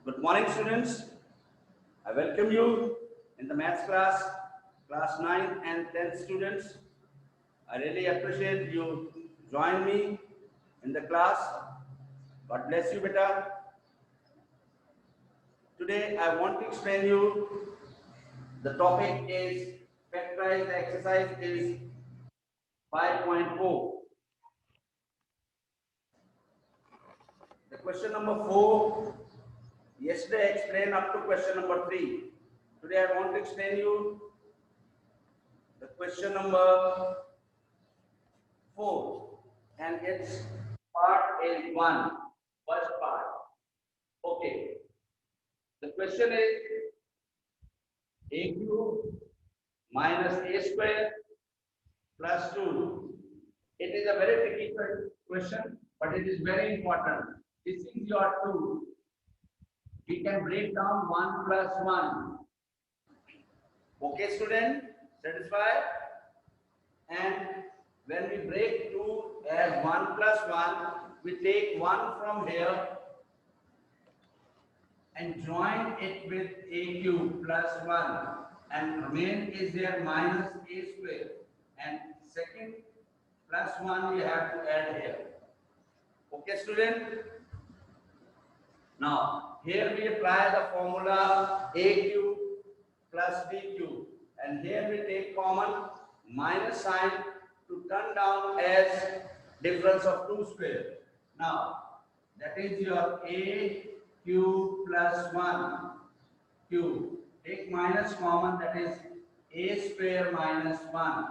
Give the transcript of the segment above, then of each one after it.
Good morning, students. I welcome you in the maths class, class 9 and 10 students. I really appreciate you join me in the class. God bless you, beta. Today, I want to explain you the topic is factorize. The exercise is 5.4. The question number 4. Yesterday, I explained up to question number 3. Today, I want to explain you the question number 4, and its part is 1, first part. Okay, the question is a cube minus a square plus 2. It is a very tricky question, but it is very important. This is your 2. We can break down 1 plus 1. Okay, student, satisfied? And when we break 2 as 1 plus 1, we take 1 from here and join it with a cube plus 1, and remain is there minus a square, and second plus 1 we have to add here. Okay, student? Now, here we apply the formula a cube plus b cube, and here we take common minus sign to turn down as difference of 2 square. Now, that is your a cube plus 1 cube. Take minus common, that is a square minus 1.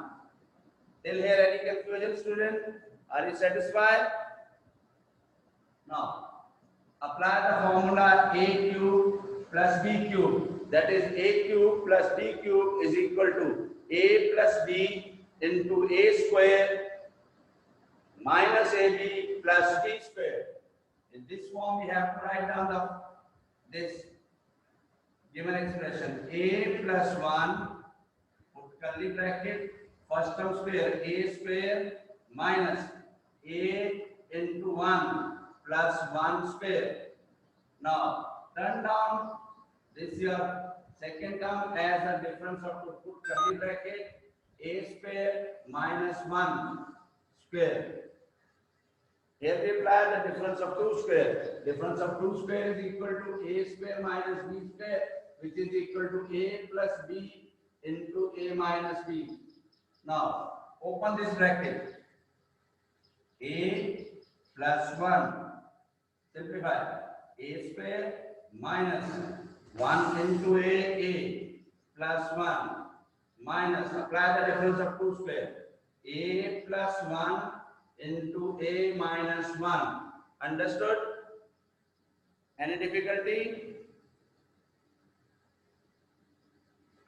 Till here any confusion, student? Are you satisfied? Now, apply the formula a cube plus b cube. That is a cube plus b cube is equal to a plus b into a square minus ab plus b square. In this form, we have to write down this given expression a plus 1, put curly bracket, first term square minus a into 1 plus 1 square. Now, turn down this your second term as a difference of two, put curly bracket, a square minus 1 square. Here we apply the difference of 2 square. Difference of 2 square is equal to a square minus b square, which is equal to a plus b into a minus b. Now, open this bracket. A plus 1, simplify, a square minus 1 into a plus 1 minus, apply the difference of 2 square, a plus 1 into a minus 1. Understood? Any difficulty?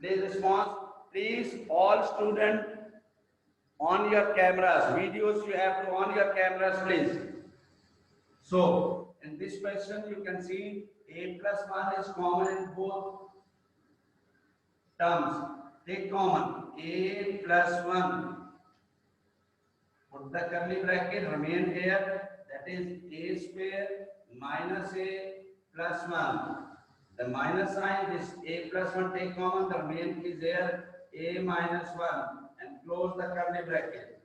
Please respond. Please, all students on your cameras, videos you have to on your cameras, please. So, in this question you can see a plus 1 is common in both terms. Take common a plus 1. Put the curly bracket, remain here. That is a square minus a plus 1. The minus sign, this a plus 1 take common, the remain is there a minus 1, and close the curly bracket.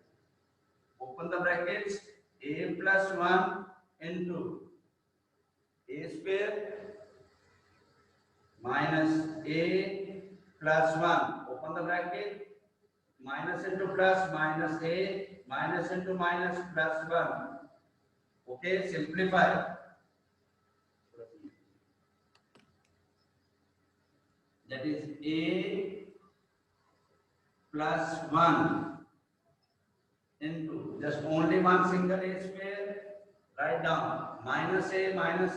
Open the brackets, a plus 1 into a square minus a plus 1. Open the bracket, minus into plus minus a, minus into minus plus 1. Okay, simplify. That is a plus 1 into just only one single a square. Write down minus a minus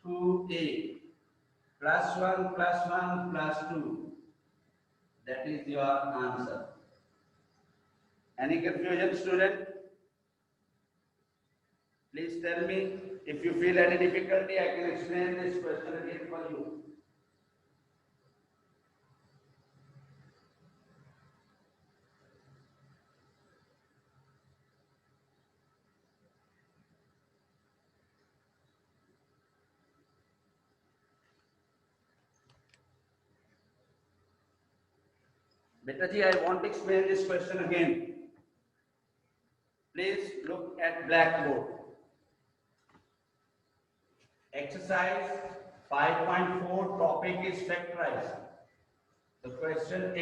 2a plus 1 plus 2. That is your answer. Any confusion, student? Please tell me. If you feel any difficulty, I can explain this question again for you. Beta ji, I want to explain this question again. Please look at blackboard. Exercise 5.4 topic is factorize. The question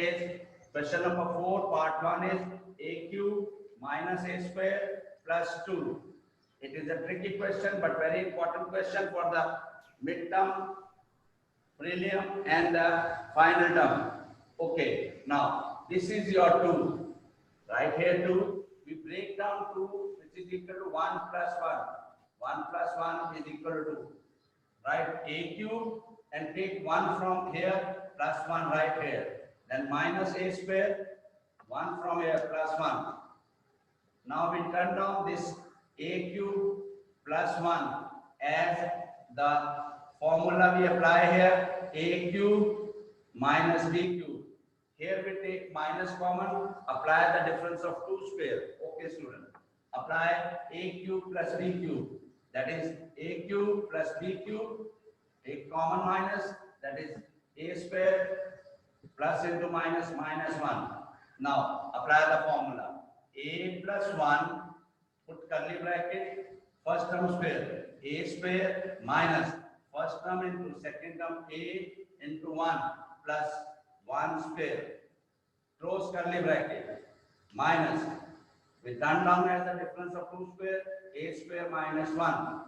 number 4, part 1 is a cube minus a square plus 2. It is a tricky question but very important question for the midterm, prelim and the final term. Okay, now this is your 2. Right here 2, we break down 2 which is equal to 1 plus 1. 1 plus 1 is equal to 2. Write a cube and take 1 from here plus 1 right here. Then minus a square, 1 from here plus 1. Now we turn down this a cube plus 1 as the formula we apply here, a cube minus b cube. Here we take minus common, apply the difference of 2 square. Okay student, apply a cube plus b cube. That is a cube plus b cube, take common minus, that is a square plus into minus minus 1. Now apply the formula. A plus 1, put curly bracket, first term square, a square minus first term into second term a into 1 plus 1 square, close curly bracket, minus, we turn down as the difference of 2 square, a square minus 1.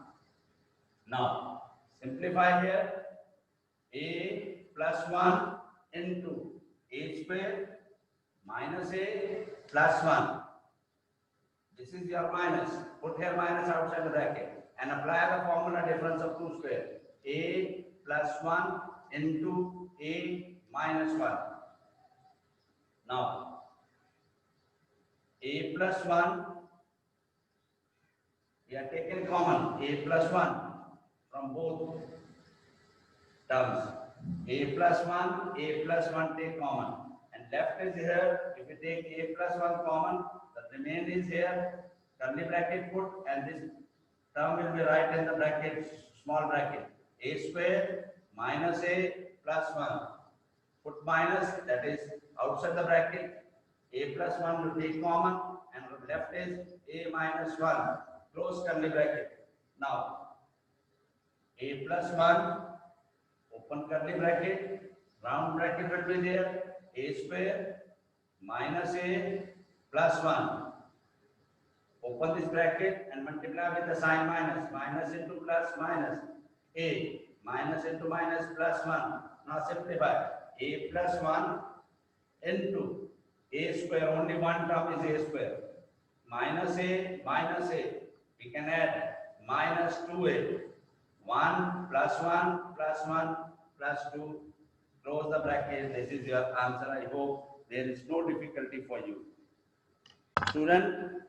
Now, simplify here, a plus 1 into a square minus a plus 1. This is your minus. Put here minus outside the bracket and apply the formula difference of 2 square. A plus 1 into a minus 1. Now, a plus 1, we are taking common, a plus 1 from both terms. A plus 1 take common. And left is here, if you take a plus 1 common, the remain is here, curly bracket put, and this term will be right in the bracket, small bracket. A square minus a plus 1. Put minus, that is outside the bracket. A plus 1 will take common, and left is a minus 1. Close curly bracket. Now, a plus 1, open curly bracket, round bracket will be there, a square minus a plus 1. Open this bracket and multiply with the sign minus. Minus into plus minus. A minus into minus plus 1. Now simplify. A plus 1 into a square. Only one term is a square. Minus a minus a. We can add minus 2a. 1 plus 1 plus 1 plus 2. Close the bracket. This is your answer. I hope there is no difficulty for you. Student,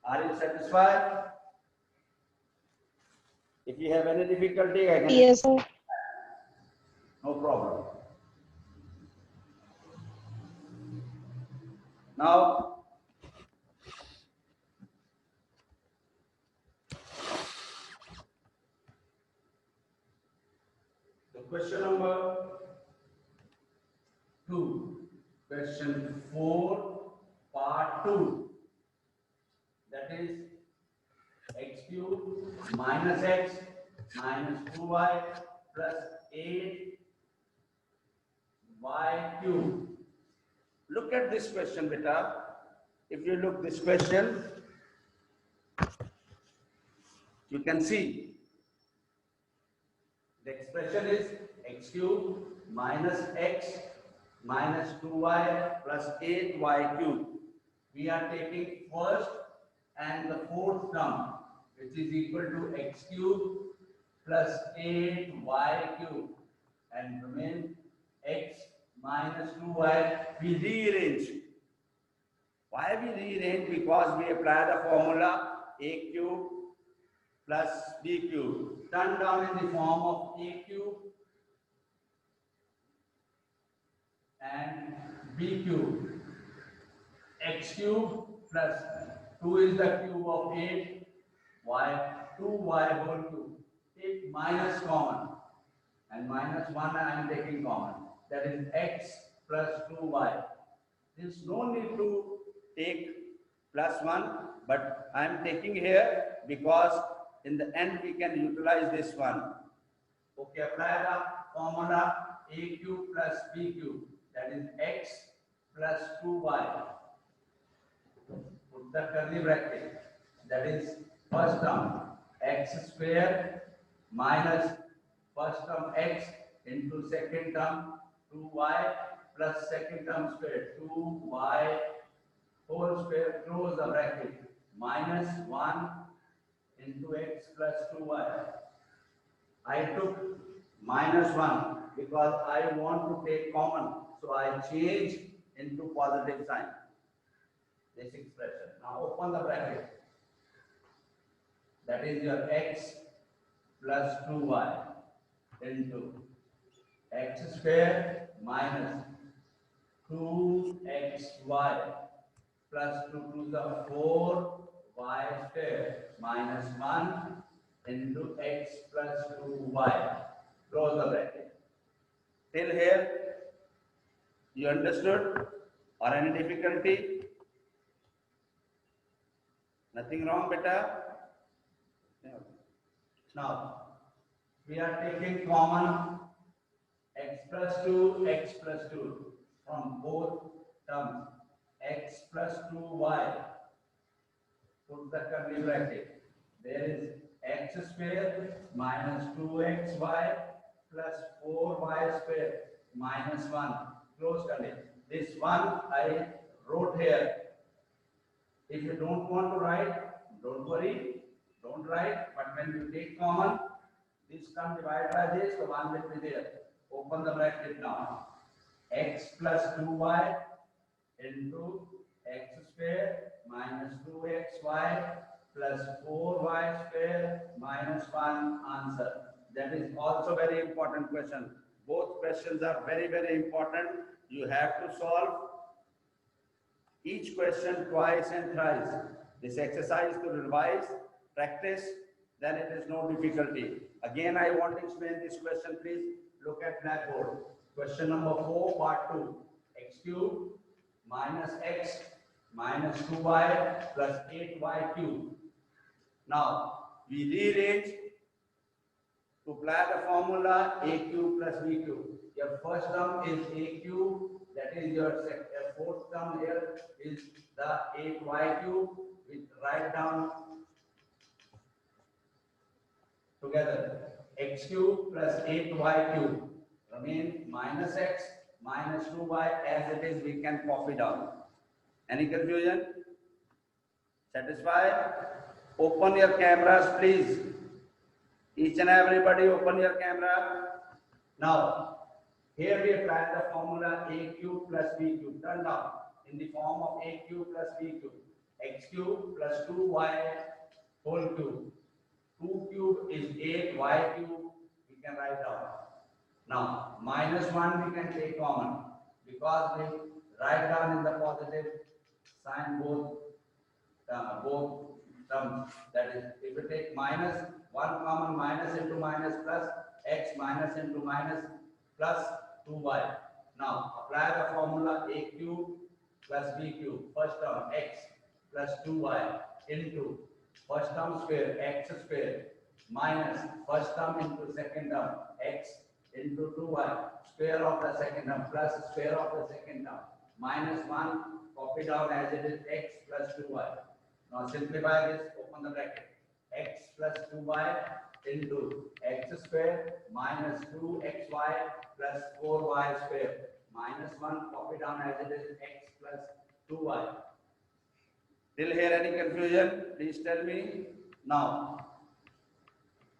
are you satisfied? If you have any difficulty, I can. Yes, sir. No problem. Now, the question number 2, question 4, part 2. That is x cube minus x minus 2y plus 8y cube. Look at this question, beta. If you look this question, you can see the expression is x cube minus x minus 2y plus 8y cube. We are taking first and the fourth term, which is equal to x cube plus 8y cube, and remain x minus 2y. We rearrange. Why we rearrange? Because we apply the formula a cube plus b cube. Turn down in the form of a cube and b cube. X cube plus 2 is the cube of 8, y, 2y whole cube. minus common, and minus 1 I am taking common. That is x plus 2y. There's no need to take plus 1, but I am taking here because in the end we can utilize this one. Okay, apply the formula a cube plus b cube, that is x plus 2y. Put the curly bracket, that is first term x square minus first term x into second term 2y plus second term square 2y whole square, close the bracket, minus 1 into x plus 2y. I took minus 1 because I want to take common, so I change into positive sign this expression. Now open the bracket, that is your x plus 2y into x square minus 2xy plus 2 to the 4y square minus 1 into x plus 2y. Close the bracket. Till here, you understood? Or any difficulty? Nothing wrong, beta? Now, we are taking common x plus 2, x plus 2 from both terms. X plus 2y. Put the curly bracket. There is x square minus 2xy plus 4y square minus 1. Close curly. This one I wrote here. If you don't want to write, don't worry, don't write. But when you take common, this term divided by this, so 1 will be there. Open the bracket now. X plus 2y into x square minus 2xy plus 4y square minus 1 answer. That is also very important question. Both questions are very, very important. You have to solve each question twice and thrice. This exercise to revise, practice, then it is no difficulty. Again, I want to explain this question. Please look at blackboard. Question number 4, part 2. X cube minus x minus 2y plus 8y cube. Now, we rearrange to apply the formula a cube plus b cube. Your first term is a cube, that is your fourth term here is the 8y cube. We write down together x cube plus 8y cube. Remain minus x minus 2y as it is, we can copy down. Any confusion? Satisfied? Open your cameras, please. Each and everybody open your camera. Now, here we apply the formula a cube plus b cube. Turn down in the form of a cube plus b cube. X cube plus 2y whole cube. 2 cube is 8, y cube we can write down. Now, minus 1 we can take common because we write down in the positive sign both terms. That is, if we take minus 1 common, minus into minus plus x minus into minus plus 2y. Now, apply the formula a cube plus b cube. First term x plus 2y into first term square x square minus first term into second term x into 2y square of the second term plus square of the second term minus 1 copy down as it is x plus 2y. Now simplify this, open the bracket. X plus 2y into x square minus 2xy plus 4y square minus 1 copy down as it is x plus 2y. Till here any confusion? Please tell me. Now,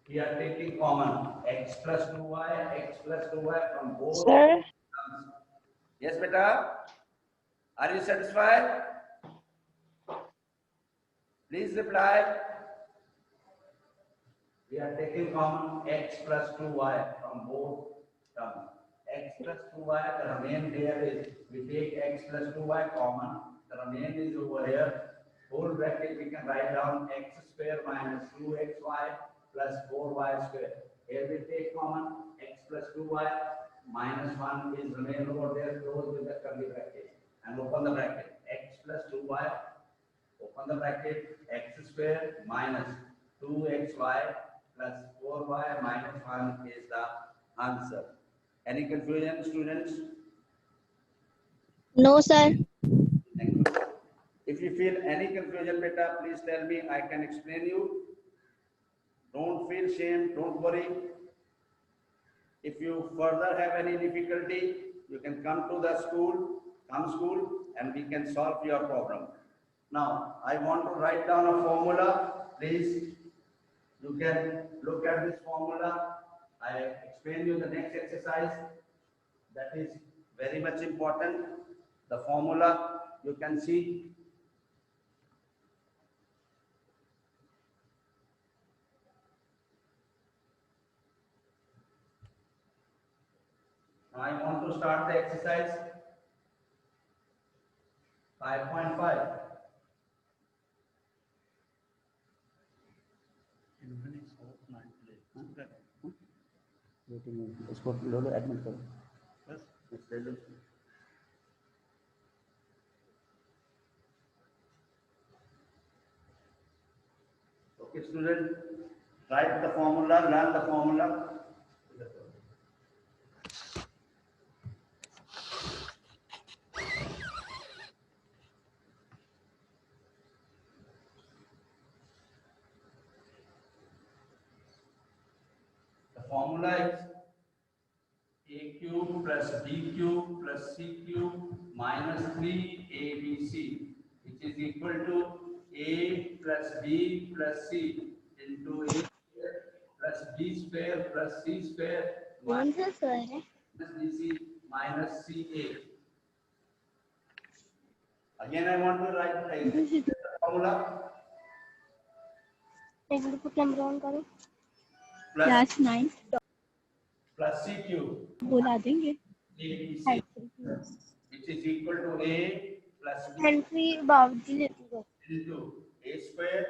we are taking common x plus 2y from both. Sir? Yes, beta. Are you satisfied? Please reply. We are taking common x plus 2y from both terms. X plus 2y, the remain here is, we take x plus 2y common, the remain is over here. Whole bracket we can write down x square minus 2xy plus 4y square. Here we take common x plus 2y, minus 1 is remain over there, close with the curly bracket and open the bracket. X plus 2y, open the bracket, x square minus 2xy plus 4y minus 1 is the answer. Any confusion, students? No, sir. Thank you. If you feel any confusion, beta, please tell me. I can explain you. Don't feel shame. Don't worry. If you further have any difficulty, you can come to the school, and we can solve your problem. Now, I want to write down a formula. Please, you can look at this formula. I explain you the next exercise. That is very much important. The formula you can see. Now I want to start the exercise 5.5. इसको लो लो admit करो बस ले लो okay student write the formula learn the formula the formula is a cube plus b cube plus c cube minus 3abc, which is equal to a plus b plus c into a square plus b square plus c square minus bc minus ca. Again, I want to write the formula. Class 9 Plus c cube. बुला देंगे ABC, which is equal to a plus b entry बावजूद लेती हो into a square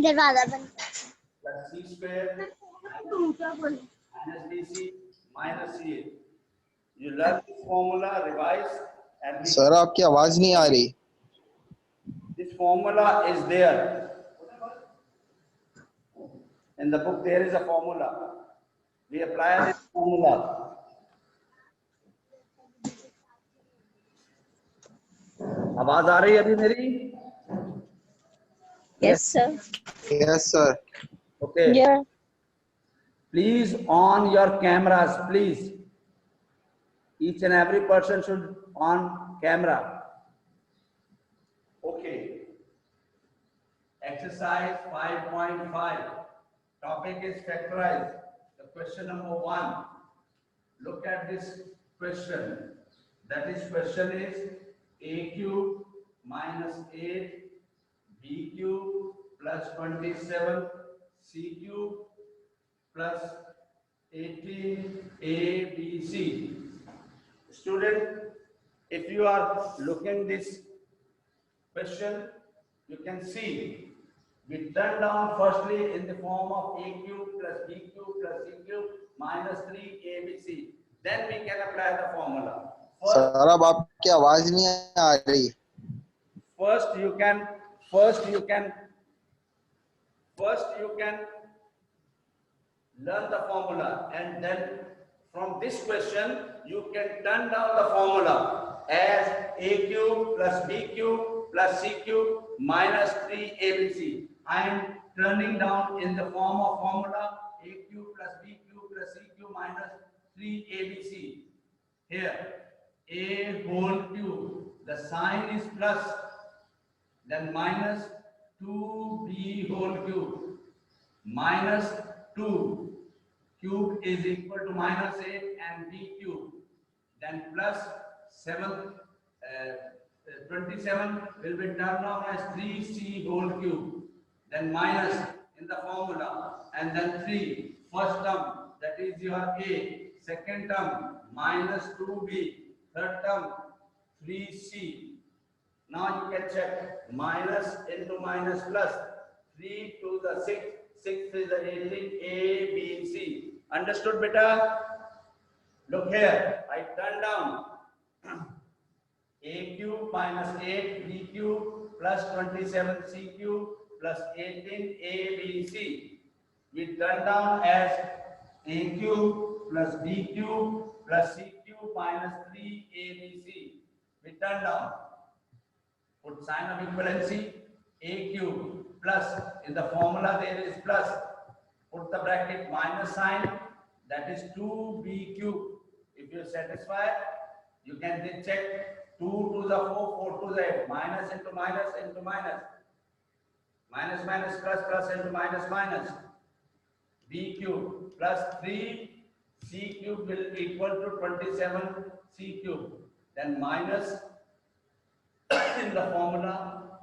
दरवाजा बंद plus c square तुम क्या बोल minus bc minus ca. You learn this formula, revise, and sir आपकी आवाज नहीं आ रही. this formula is there in the book. There is a formula. We apply this formula. आवाज आ रही है अभी मेरी? Yes sir Yes sir. Okay. Yeah. Please on your cameras, please. Each and every person should on camera. Okay. Exercise 5.5. Topic is factorize. The question number 1. Look at this question. That is question is a cube minus 8 b cube plus 27 c cube plus 18 abc. Student, if you are looking this question, you can see we turn down firstly in the form of a cube plus b cube plus c cube minus 3 abc. Then we can apply the formula. Sir अब आपकी आवाज नहीं आ रही. First you can learn the formula, and then from this question you can turn down the formula as a cube plus b cube plus c cube minus 3abc. I am turning down in the form of formula a cube plus b cube plus c cube minus 3abc. Here a whole cube, the sign is plus, then minus 2b whole cube minus 2 cube is equal to minus 8 and b cube, then plus 27 will be turned down as 3c whole cube, then minus in the formula, and then 3 first term, that is your a, second term minus 2b, third term 3c. Now you can check minus into minus plus 3 to the 6, 6 is the 18 a b c. Understood beta? Look here, I turn down a cube minus 8 b cube plus 27 c cube plus 18 a b c. We turn down as a cube plus b cube plus c cube minus 3 a b c. We turn down. Put sign of equivalency, a cube plus, in the formula there is plus, put the bracket minus sign, that is 2b cube. If you satisfy, you can then check 2 to the 4, 4 to the 8, minus into minus into minus, minus minus plus plus into minus minus, b cube plus 3 c cube will equal to 27 c cube, then minus in the formula,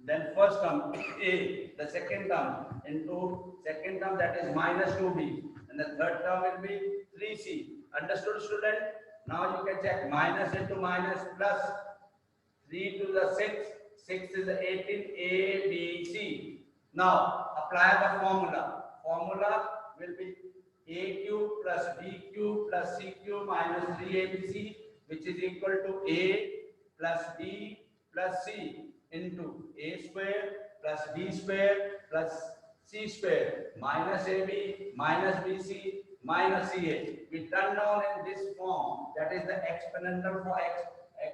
then first term a, the second term into second term, that is minus 2b, and the third term will be 3c. Understood, student? Now you can check minus into minus plus 3 to the 6, 6 is 18 a b c. Now apply the formula. Formula will be a cube plus b cube plus c cube minus 3abc, which is equal to a plus b plus c into a square plus b square plus c square minus ab minus bc minus ca. We turn down in this form, that is the exponential for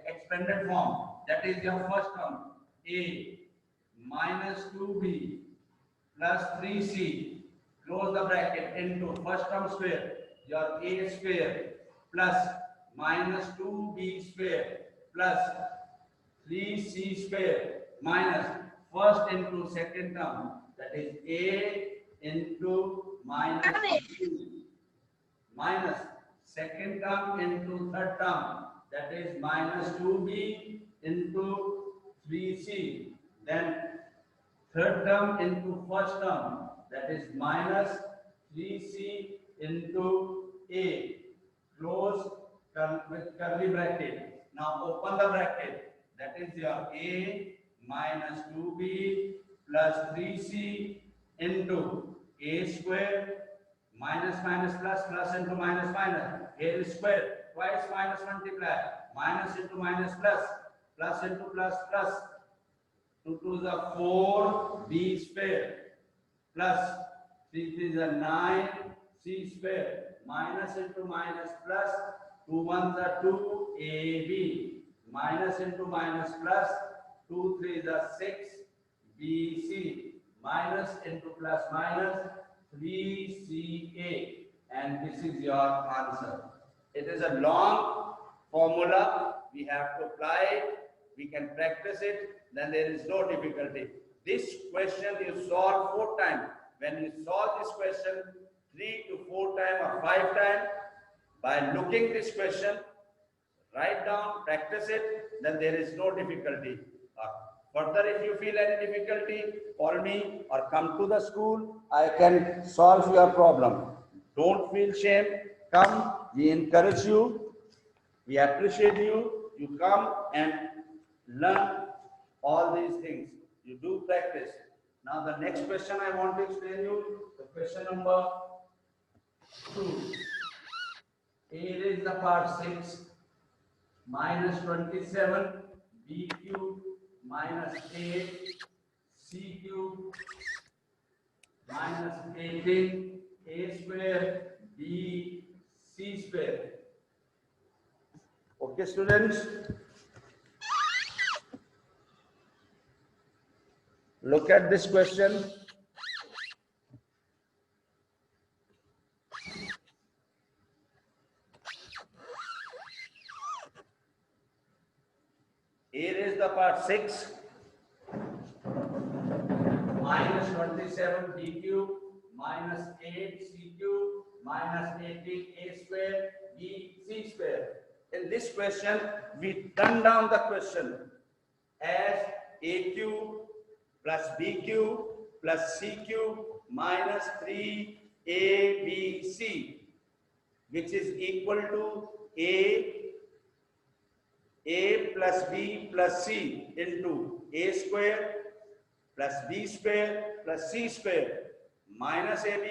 expanded form. That is your first term, a minus 2b plus 3c, close the bracket, into first term square, your a square plus minus 2b square plus 3c square minus first into second term, that is a into minus 2, minus second term into third term, that is minus 2b into 3c, then third term into first term, that is minus 3c into a, close with curly bracket. Now open the bracket, that is your a minus 2b plus 3c into a square minus minus plus plus into minus minus, a square twice minus multiply, minus into minus plus, plus into plus plus, 2 to the 4 b square plus 3 is a 9 c square minus into minus plus 2 1s are 2 ab minus into minus plus 2 3 is a 6 bc minus into plus minus 3ca, and this is your answer. It is a long formula, we have to apply it, we can practice it, then there is no difficulty. This question you solve 4 times. When you solve this question 3 to 4 times or 5 times, by looking this question, write down, practice it, then there is no difficulty. Further, if you feel any difficulty, call me or come to the school. I can solve your problem. Don't feel shame. Come, we encourage you. We appreciate you. You come and learn all these things. You do practice. Now the next question I want to explain you, the question number 2. A raised the power 6 minus 27 b cube minus 8 c cube minus 18 a square b c square. Okay, students? Look at this question. A raised the power 6 minus 27 b cube minus 8 c cube minus 18 a square b c square. In this question, we turn down the question as a cube plus b cube plus c cube minus 3abc, which is equal to a plus b plus c into a square plus b square plus c square minus ab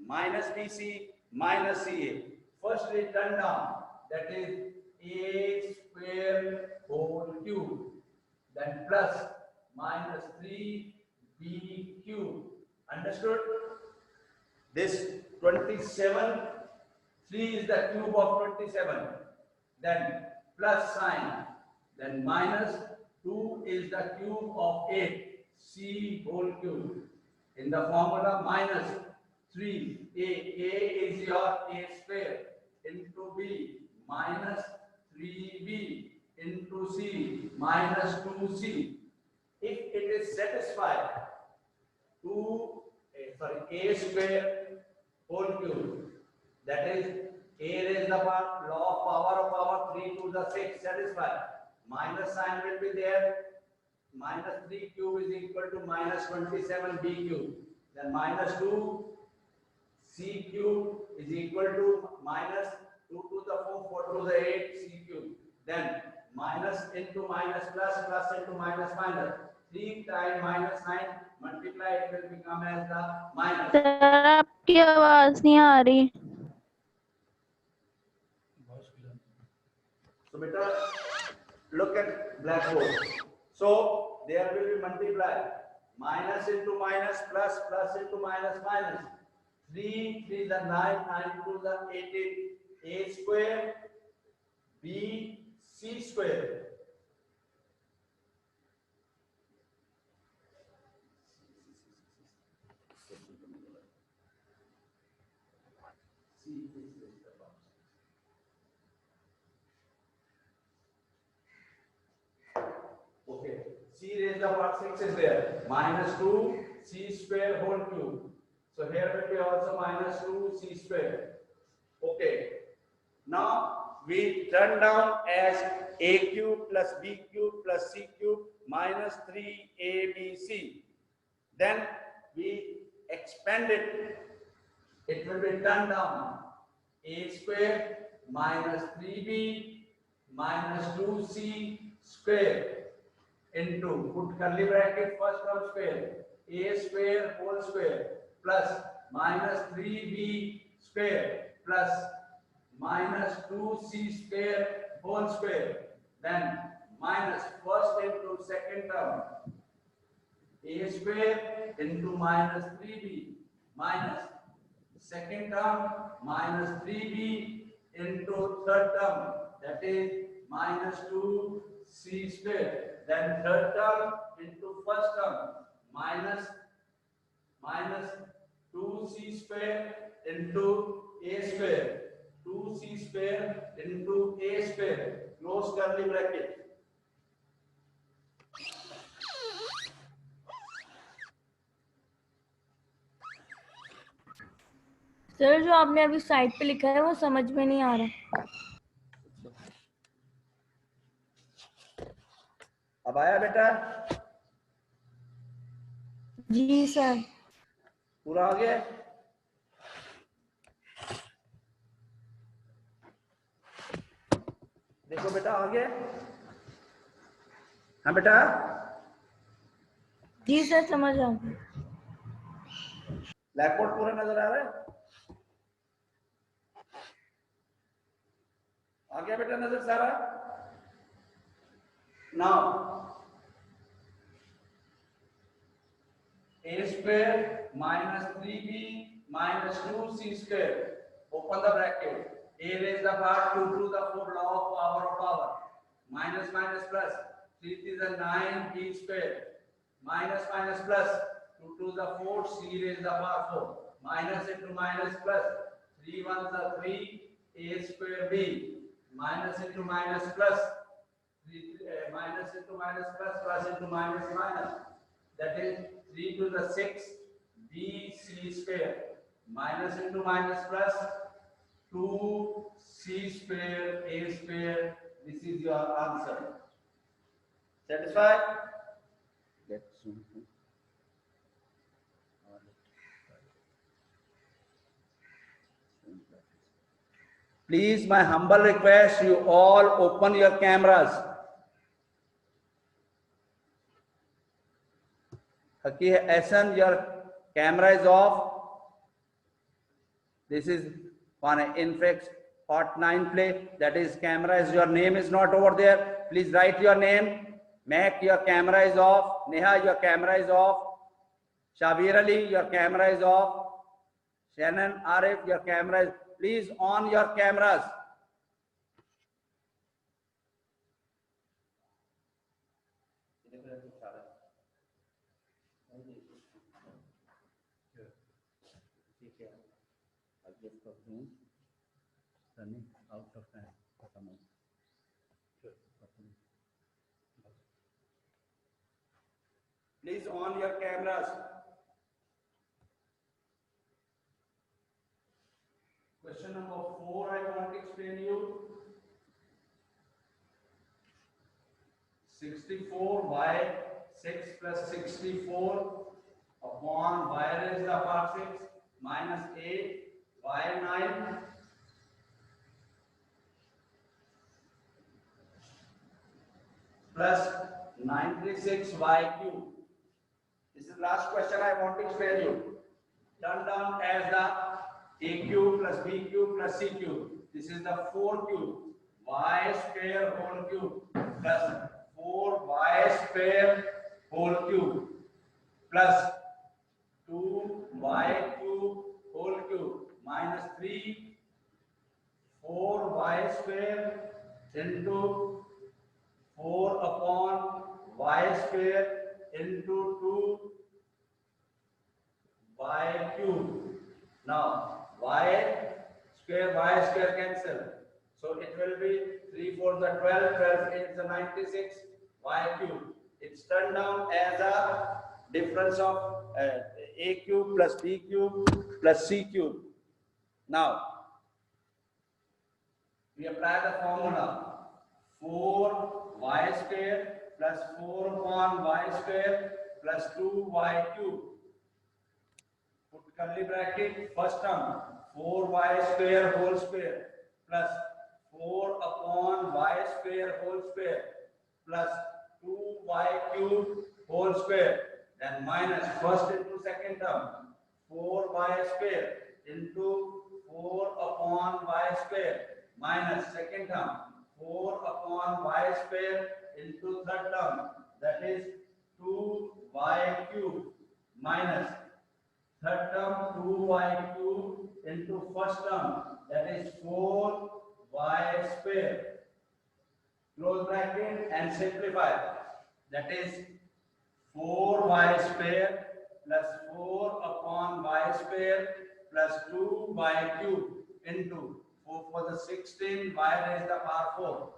minus bc minus ca. firstly turn down, that is a square whole cube, then plus minus 3b cube. Understood? This 27, 3 is the cube of 27, then plus sign, then minus 2 is the cube of 8, c whole cube. In the formula minus 3, a is your a square into b minus 3b into c minus 2c. If it is satisfied, 2 a square whole cube, that is a raised upon law of power 3 to the 6 satisfied. Minus sign will be there. Minus 3 cube is equal to minus 27 b cube. Then minus 2 c cube is equal to minus 2 to the 4, 4 to the 8 c cube. Then minus into minus plus, plus into minus minus. 3 times minus 9 multiply, it will become as the minus. Sir आपकी आवाज नहीं आ रही. So beta, look at blackboard. So there will be multiply. Minus into minus plus, plus into minus minus. 3, 3 is the 9, 9 to the 18. A square, B, C square. Okay, c raised to power 6 is there. Minus 2 c square whole cube. So here will be also minus 2 c square. Okay. Now we turn down as a cube plus b cube plus c cube minus 3abc. Then we expand it. It will be turned down. A square minus 3b minus 2c square into, put curly bracket, first term square, a square whole square plus minus 3b square plus minus 2c square whole square, then minus first into second term, a square into minus 3b minus second term minus 3b into third term, that is minus 2c square. Then third term into first term minus 2c square into a square, 2c square into a square, close curly bracket. Sir जो आपने अभी side पे लिखा है वो समझ में नहीं आ रहा. अब आया बेटा? जी सर. पूरा आ गया? देखो बेटा आ गया? हाँ बेटा? जी सर समझ आ गया. ब्लैकबोर्ड पूरा नजर आ रहा है? आ गया बेटा नजर सारा? Now a square minus 3b minus 2c square, open the bracket, a raised to power 2 to the 4 law of power, minus minus plus, 3 is the 9 b square, minus minus plus, 2 to the 4 c raised to power 4, minus into minus plus, 3 1 the 3 a square b, minus into minus plus, minus into minus plus, plus into minus minus, that is 3 to the 6 b c square, minus into minus plus 2 c square a square. This is your answer. Satisfied? Let's zoom in. Please, my humble request, you all open your cameras. Okay, Asan, your camera is off. This is on an infix part 9 play, that is camera is, your name is not over there. Please write your name. Mac, your camera is off. Neha, your camera is off. Shabir Ali, your camera is off. Shannon, Arif, your camera is, please on your cameras. Running out of time. Please on your cameras. Question number 4, I want to explain you. 64y 6 plus 64 upon y raised to the power 6 minus 8 y 9 plus 96y cube. This is the last question I want to explain you. Done down as the a cube plus b cube plus c cube. This is the 4 cube y square whole cube plus 4y square whole cube plus 2y cube whole cube minus 3 4y square into 4 upon y square into 2y cube. Now y square cancel. So it will be 3 4 the 12, 12 8 the 96 y cube. It's turned down as a difference of a cube plus b cube plus c cube. Now we apply the formula 4y square plus 4 upon y square plus 2y cube. Put curly bracket, first term 4y square whole square plus 4 upon y square whole square plus 2y cube whole square, then minus first into second term 4y square into 4 upon y square minus second term 4 upon y square into third term, that is 2y cube minus third term 2y cube into first term, that is 4y square. Close bracket and simplify. That is 4y square plus 4 upon y square plus 2y cube into 4 for the 16 y raised to the power 4.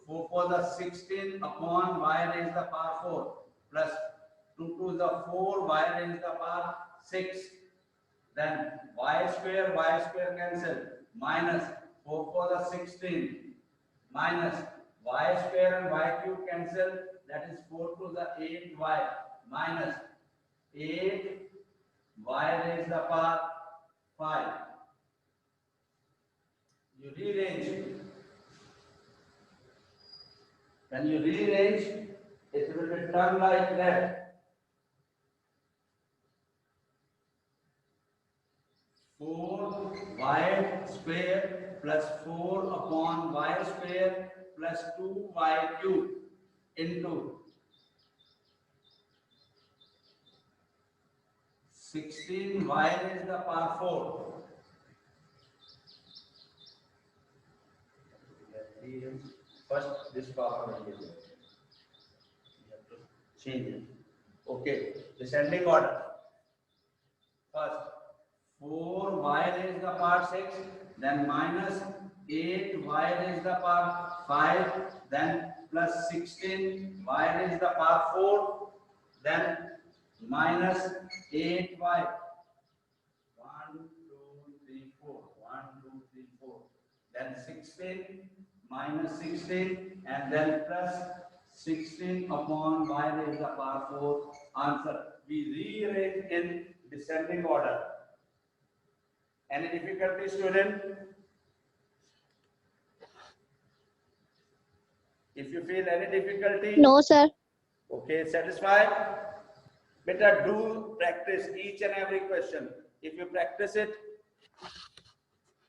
4 for the 16 upon y raised to the power 4 plus 2 to the 4 y raised to the power 6. Then y square cancel minus 4 for the 16 minus y square and y cube cancel, that is 4 to the 8y minus 8 y raised to the power 5. You rearrange. When you rearrange, it will be turned like that. 4y square plus 4 upon y square plus 2y cube into 16y raised to the power 4. First, this power will be there. You have to change it. Okay, descending order. First, 4y raised to the power 6, then minus 8y raised to the power 5, then plus 16y raised to the power 4, then minus 8y. 1, 2, 3, 4. 1, 2, 3, 4. Then 16 minus 16 and then plus 16 upon y raised to the power 4. Answer. We rearrange in descending order. Any difficulty, student? If you feel any difficulty, No, sir. okay, satisfied? Better do practice each and every question. If you practice it,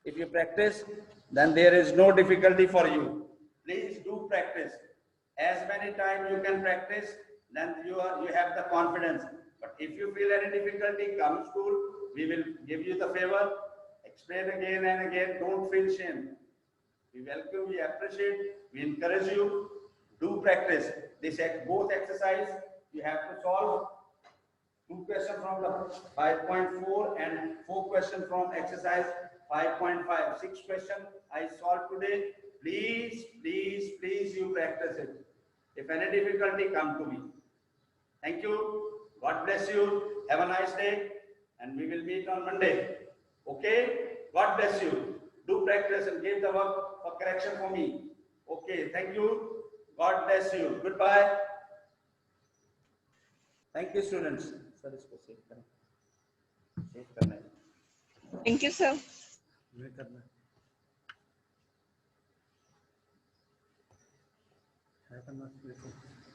If you practice, then there is no difficulty for you. Please do practice. As many times you can practice, then you have the confidence. But if you feel any difficulty, come school. We will give you the favor. Explain again and again. Don't feel shame. We welcome, we appreciate, we encourage you. Do practice. Both exercise you have to solve. 2 questions from the 5.4 and 4 questions from exercise 5.5. 6 questions I solved today. Please, please, please, you practice it. If any difficulty, come to me. Thank you. God bless you. Have a nice day. And we will meet on Monday. Okay? God bless you. Do practice and give the work for correction for me. Okay. Thank you. God bless you. Goodbye. Thank you, students. Sir, इसको save करें. Save करना है. Thank you, sir. ये करना है. है करना है.